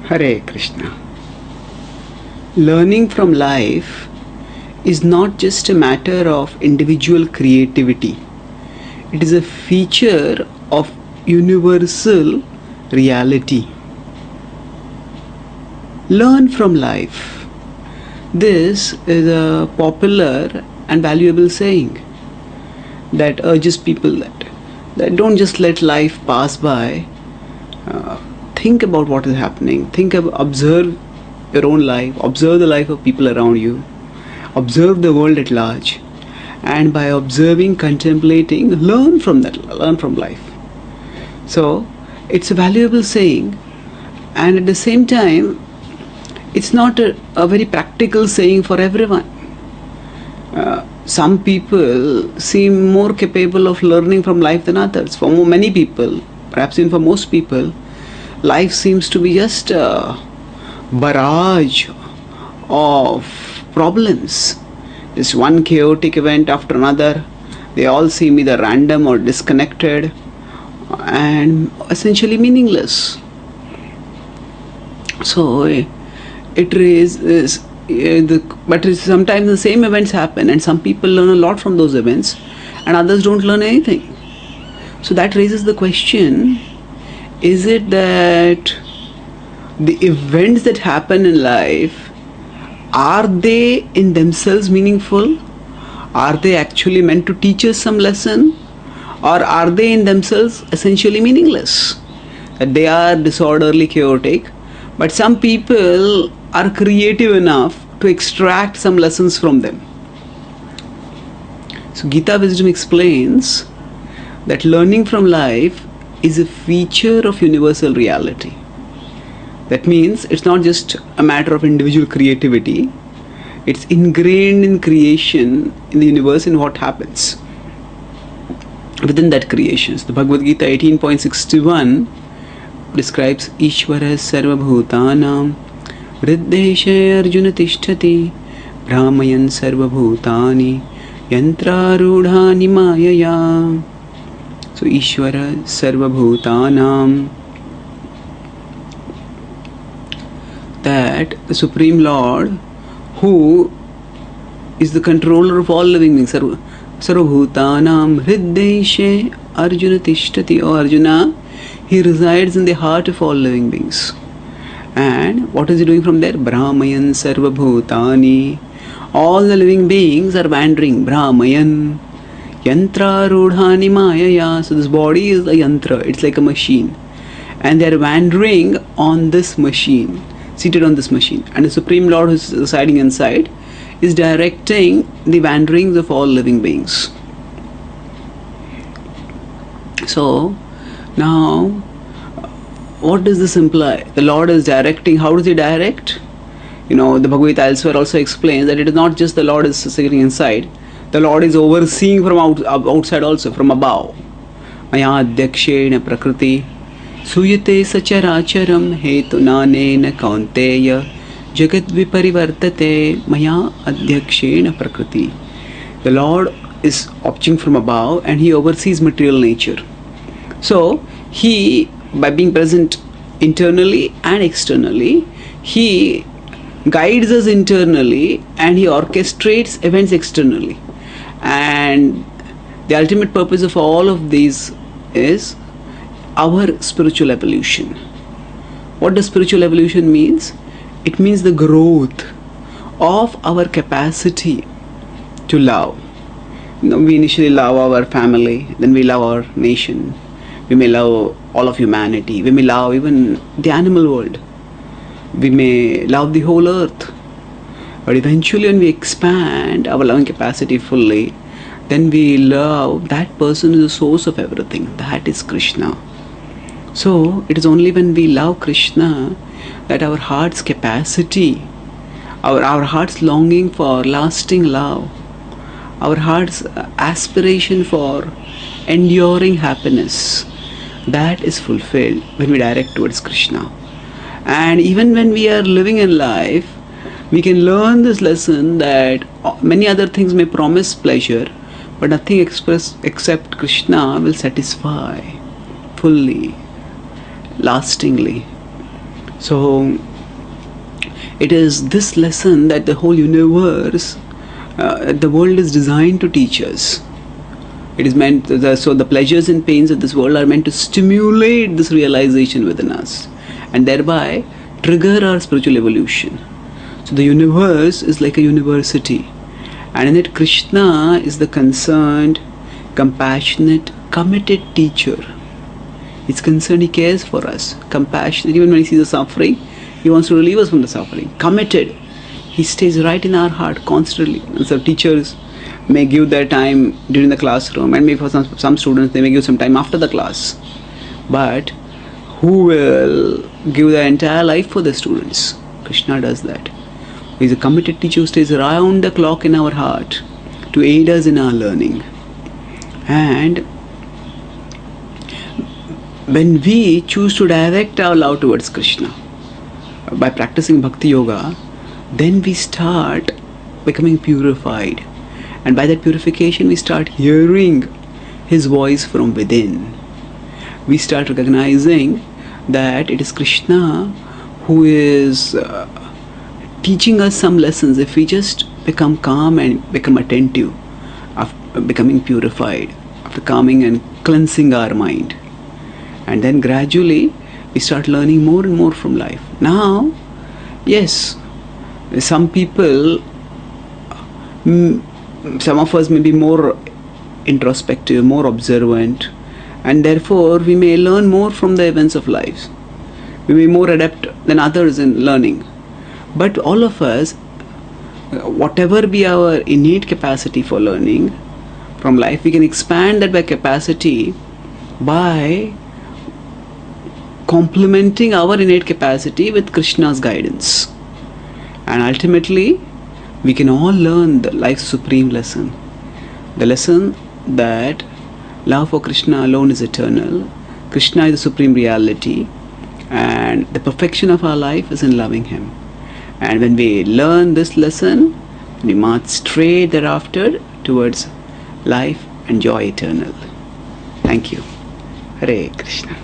Hare Krishna. Learning from life is not just a matter of individual creativity. It is a feature of universal reality. Learn from life. This is a popular and valuable saying that urges people that don't just let life pass by. Think about what is happening. Observe your own life, observe the life of people around you, observe the world at large, and by observing, contemplating, learn from life. So it's a valuable saying, and at the same time it's not a very practical saying for everyone. Some people seem more capable of learning from life than others. For many people, perhaps even for most people, life seems to be just a barrage of problems. Just one chaotic event after another. They all seem either random or disconnected and essentially meaningless. So it raises but sometimes the same events happen, and some people learn a lot from those events and others don't learn anything. So that raises the question, is it that the events that happen in life, are they in themselves meaningful? Are they actually meant to teach us some lesson? Or are they in themselves essentially meaningless? That they are disorderly, chaotic, but some people are creative enough to extract some lessons from them. So Gita wisdom explains that learning from life is a feature of universal reality. That means it's not just a matter of individual creativity, it's ingrained in creation, in the universe, in what happens within that creation. So the Bhagavad Gita 18.61 describes Ishvara sarva bhutanam vriddeshe arjuna tishtati brahmayan sarva bhutani yantrarudhani mayaya. So Ishvara sarva bhutanam, that the Supreme Lord, who is the controller of all living beings, sarva bhutanam vriddeshe arjuna tishtati. O Arjuna, he resides in the heart of all living beings. And what is he doing from there? Brahmayan sarva bhutani. All the living beings are wandering. Brahmayan yantra rudhani mayaya. So this body is a yantra, it's like a machine, and they are wandering on this machine, seated on this machine, and the Supreme Lord who is residing inside is directing the wanderings of all living beings. So now, what does this imply? The Lord is directing. How does he direct? The Bhagavad Gita elsewhere also explains that it is not just the Lord is sitting inside. The Lord is overseeing from outside also, from above. Maya adhyakshena prakriti suyate sacharacharam hetunanena kaunteya jagat viparivartate maya adhyakshena prakriti. The Lord is watching from above and he oversees material nature. So he, by being present internally and externally, he guides us internally and he orchestrates events externally. And the ultimate purpose of all of these is our spiritual evolution. What does spiritual evolution means? It means the growth of our capacity to love. We initially love our family, then we love our nation, we may love all of humanity, we may love even the animal world, we may love the whole earth. But eventually when we expand our loving capacity fully, then we love that person who is the source of everything. That is Krishna. So it is only when we love Krishna that our heart's capacity, our heart's longing for lasting love, our heart's aspiration for enduring happiness, that is fulfilled when we direct towards Krishna. And even when we are living in life, we can learn this lesson that many other things may promise pleasure, but nothing except Krishna will satisfy fully, lastingly. So it is this lesson that the whole universe, the world is designed to teach us. It is meant, so the pleasures and pains of this world are meant to stimulate this realization within us and thereby trigger our spiritual evolution. So the universe is like a university, and in it Krishna is the concerned, compassionate, committed teacher. He's concerned, he cares for us, compassionate. Even when he sees the suffering, he wants to relieve us from the suffering. Committed, he stays right in our heart constantly. And so teachers may give their time during the classroom, and maybe for some students they may give some time after the class. But who will give their entire life for the students? Krishna does that. He is a committed teacher who stays around the clock in our heart to aid us in our learning. And when we choose to direct our love towards Krishna by practicing Bhakti Yoga, then we start becoming purified. And by that purification, we start hearing His voice from within. We start recognizing that it is Krishna who is teaching us some lessons if we just become calm and become attentive, after becoming purified, after calming and cleansing our mind. And then gradually we start learning more and more from life. Now, yes, some people, some of us may be more introspective, more observant, and therefore we may learn more from the events of life. We may be more adept than others in learning. But all of us, whatever be our innate capacity for learning from life, we can expand that by capacity by complementing our innate capacity with Krishna's guidance. And ultimately, we can all learn the life's supreme lesson. The lesson that love for Krishna alone is eternal. Krishna is the supreme reality, and the perfection of our life is in loving Him. And when we learn this lesson, we march straight thereafter towards life and joy eternal. Thank you. Hare Krishna.